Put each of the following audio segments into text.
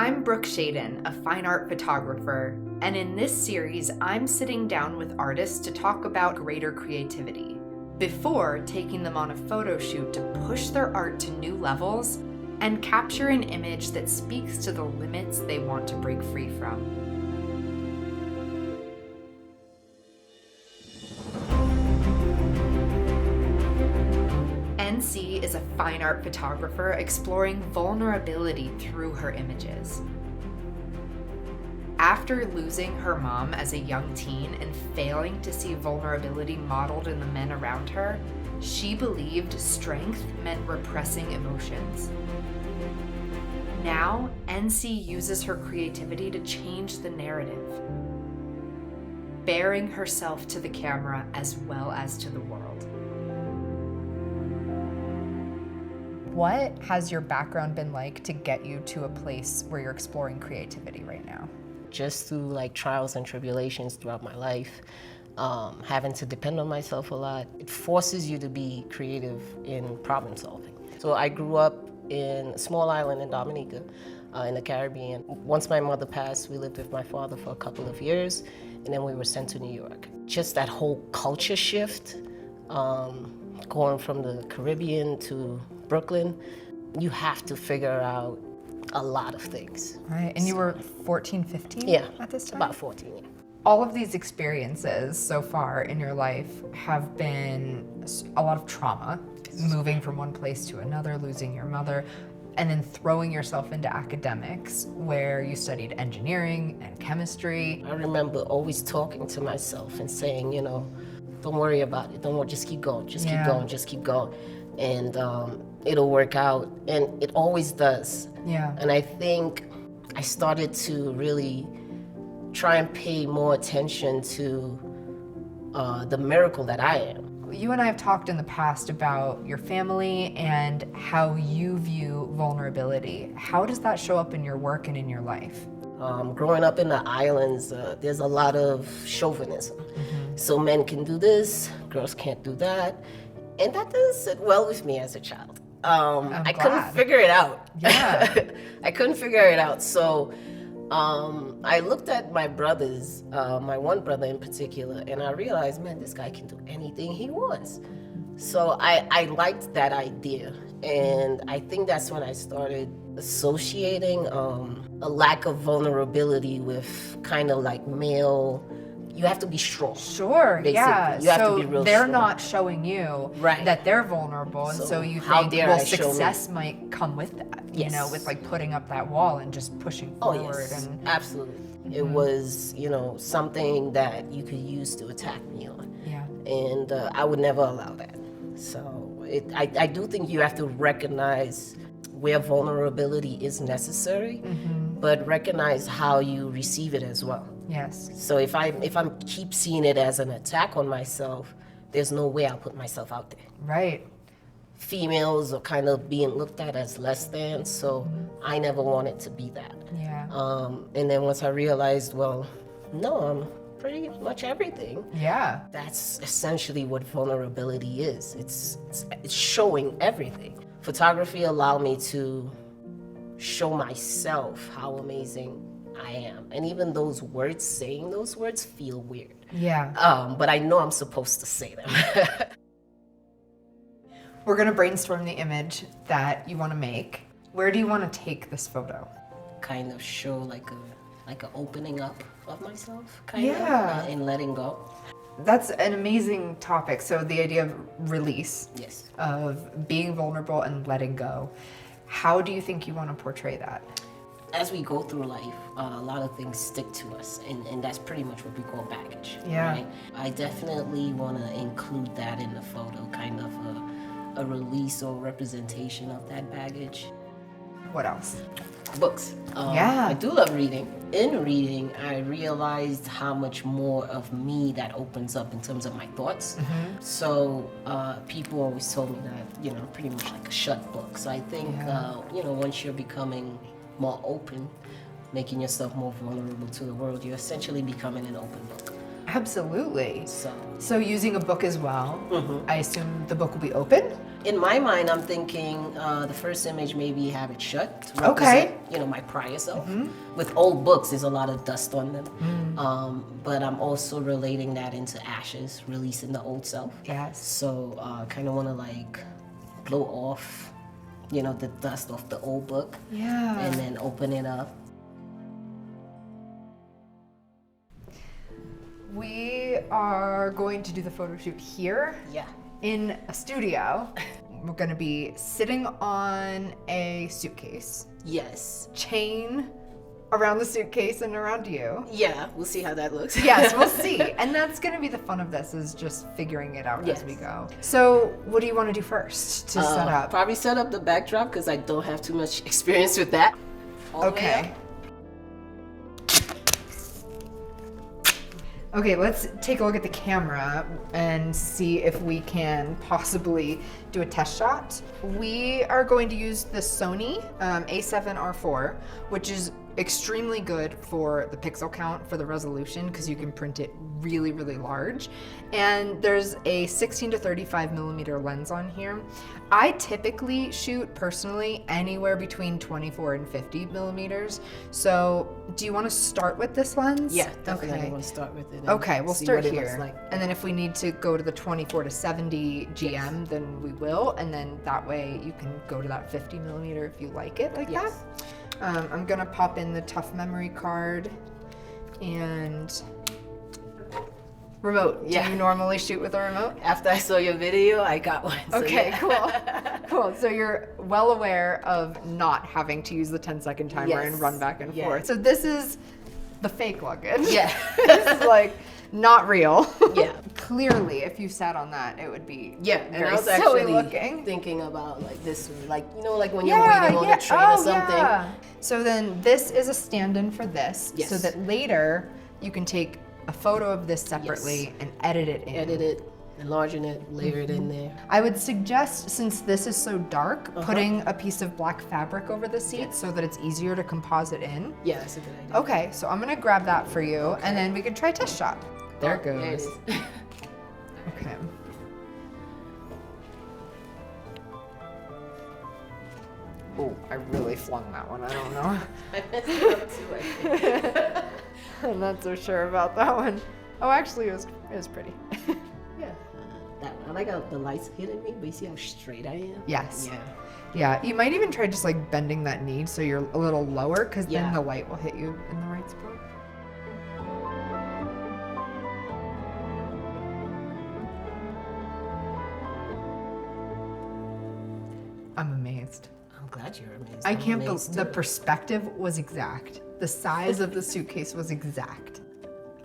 I'm Brooke Shaden, a fine art photographer, and in this series, I'm sitting down with artists to talk about greater creativity, before taking them on a photo shoot to push their art to new levels and capture an image that speaks to the limits they want to break free from. NC is a fine art photographer exploring vulnerability through her images. After losing her mom as a young teen and failing to see vulnerability modeled in the men around her, she believed strength meant repressing emotions. Now, NC uses her creativity to change the narrative, baring herself to the camera as well as to the world. What has your background been like to get you to a place where you're exploring creativity right now? Just through like trials and tribulations throughout my life, having to depend on myself a lot, it forces you to be creative in problem solving. So I grew up in a small island in Dominica, in the Caribbean. Once my mother passed, we lived with my father for a couple of years, and then we were sent to New York. Just that whole culture shift, going from the Caribbean to Brooklyn, you have to figure out a lot of things. Right, and you were 14, 15 at this time? About 14, yeah. All of these experiences so far in your life have been a lot of trauma, moving from one place to another, losing your mother, and then throwing yourself into academics where you studied engineering and chemistry. I remember always talking to myself and saying, you know, don't worry about it, just keep going, just keep going, just keep going. And it'll work out, and it always does. Yeah. And I think I started to really try and pay more attention to the miracle that I am. You and I have talked in the past about your family and how you view vulnerability. How does that show up in your work and in your life? Growing up in the islands, there's a lot of chauvinism. So men can do this, girls can't do that. And that doesn't sit well with me as a child. I couldn't figure it out. Yeah. I couldn't figure it out. So I looked at my brothers, my one brother in particular, and I realized, man, this guy can do anything he wants. So I liked that idea. And I think that's when I started associating a lack of vulnerability with kind of like male. You have to be strong. Sure, basically. Yeah. You have to be real they're strong. not showing you that they're vulnerable, and so you think, well, success might come with that, you know, with like putting up that wall and just pushing forward. Oh, yes. And Absolutely. It was, you know, something that you could use to attack me on. Yeah. And I would never allow that. So I do think you have to recognize where vulnerability is necessary, but recognize how you receive it as well. Yes. So if I keep seeing it as an attack on myself, there's no way I'll put myself out there. Right. Females are kind of being looked at as less than, so I never wanted to be that. Yeah. And then once I realized, well, no, I'm pretty much everything. Yeah. That's essentially what vulnerability is. It's showing everything. Photography allowed me to show myself how amazing I am. And even those words, saying those words feel weird. Yeah. But I know I'm supposed to say them. We're gonna brainstorm the image that you want to make. Where do you want to take this photo? Kind of show like an opening up of myself, kind of, and letting go. That's an amazing topic. So the idea of release, Yes. of being vulnerable and letting go. How do you think you want to portray that? As we go through life, a lot of things stick to us, and that's pretty much what we call baggage. Yeah. Right? I definitely want to include that in the photo, kind of a release or representation of that baggage. What else? Books. I do love reading. In reading, I realized how much more of me that opens up in terms of my thoughts. So people always told me that, you know, pretty much like a shut book. So I think, you know, once you're becoming more open, making yourself more vulnerable to the world, you're essentially becoming an open book. Absolutely. So So using a book as well, I assume the book will be open? in my mind, I'm thinking the first image maybe have it shut to Okay. represent, my prior self. With old books, there's a lot of dust on them. But I'm also relating that into ashes, releasing the old self. Yes. So kind of want to like blow off, the dust off the old book. Yeah. And then open it up. We are going to do the photo shoot here Yeah. in a studio. We're going to be sitting on a suitcase, Yes. chain around the suitcase and around you. Yeah, we'll see how that looks. Yes, we'll see. And that's going to be the fun of this, is just figuring it out Yes. as we go. So what do you want to do first to set up? Probably set up the backdrop because I don't have too much experience with that. All the way Okay. up. Okay, let's take a look at the camera and see if we can possibly do a test shot. We are going to use the Sony A7R4, which is extremely good for the pixel count, for the resolution, because you can print it really, really large. And there's a 16 to 35 millimeter lens on here. I typically shoot personally anywhere between 24 and 50 millimeters. So do you want to start with this lens? Yeah, definitely. Okay. We'll start with it. and Okay, we'll see start what it looks here. like. And then if we need to go to the 24 to 70 GM, then we will. And then that way you can go to that 50 millimeter if you like it like Yes. that. I'm gonna pop in the tough memory card and remote. Yeah. Do you normally shoot with a remote? After I saw your video, I got one. so Okay, yeah. cool. Cool. So you're well aware of not having to use the 10-second timer and Yes. run back and Yeah. forth. So this is the fake luggage. Yeah. This is like not real. Yeah. Clearly, if you sat on that, it would be Yeah, and very I was silly actually looking. thinking about like this, like like when you're waiting on a train or something. Yeah. So then this is a stand-in for this, Yes. so that later you can take a photo of this separately and edit it in. Edit it, enlarging it, layer it in there. I would suggest, since this is so dark, Uh-huh. putting a piece of black fabric over the seat so that it's easier to composite in. Yeah, that's a good idea. Okay, so I'm gonna grab that for you, and then we can try test shot. There it Oh, goes. is. Okay. Oh, I really flung that one. I don't know. I messed it up too, I think. I'm not so sure about that one. Oh, actually, it was pretty. Yeah. That one. I like how the lights hitting me, but you see how straight I am? Yes. Yeah. Yeah, you might even try just like bending that knee so you're a little lower, because then Yeah. the light will hit you in the right spot. I'm amazed. I'm glad you're amazed. I I'm can't believe amazed the too. perspective was exact. The size of the suitcase was exact.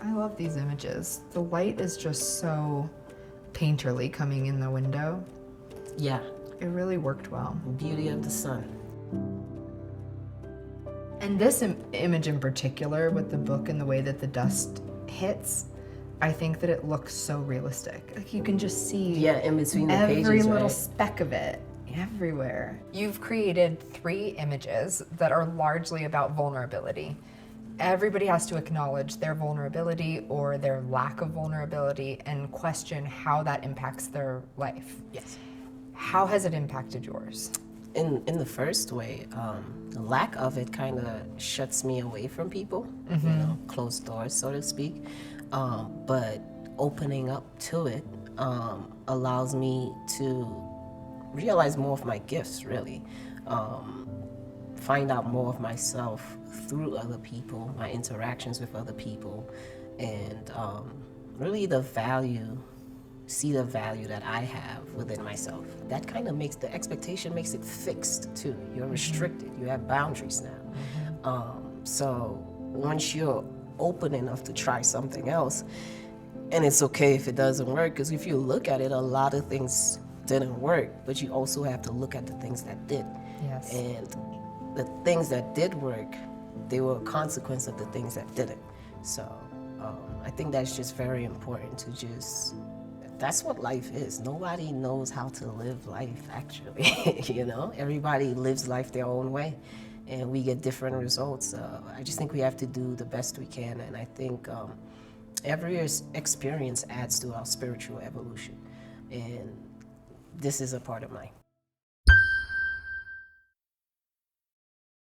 I love these images. The light is just so painterly coming in the window. Yeah. It really worked well. Beauty of the sun. And this image in particular, with the book and the way that the dust hits, I think that it looks so realistic. Like you can just see Yeah, in between the every pages, little right? speck of it everywhere. You've created 3 images that are largely about vulnerability. Everybody has to acknowledge their vulnerability or their lack of vulnerability and question how that impacts their life. Yes. How has it impacted yours? In the first way, the lack of it kind of shuts me away from people, closed doors, so to speak. But opening up to it allows me to realize more of my gifts, really. Find out more of myself through other people, my interactions with other people, and really see the value that I have within myself. That kind of makes the expectation makes it fixed too. You're restricted. You have boundaries now. So once you're open enough to try something else, and it's okay if it doesn't work, because if you look at it, a lot of things didn't work, but you also have to look at the things that did. Yes. And the things that did work, they were a consequence of the things that didn't. So I think that's just very important to just, that's what life is. Nobody knows how to live life, actually. Everybody lives life their own way, and we get different results. I just think we have to do the best we can, and I think every experience adds to our spiritual evolution. And this is a part of mine.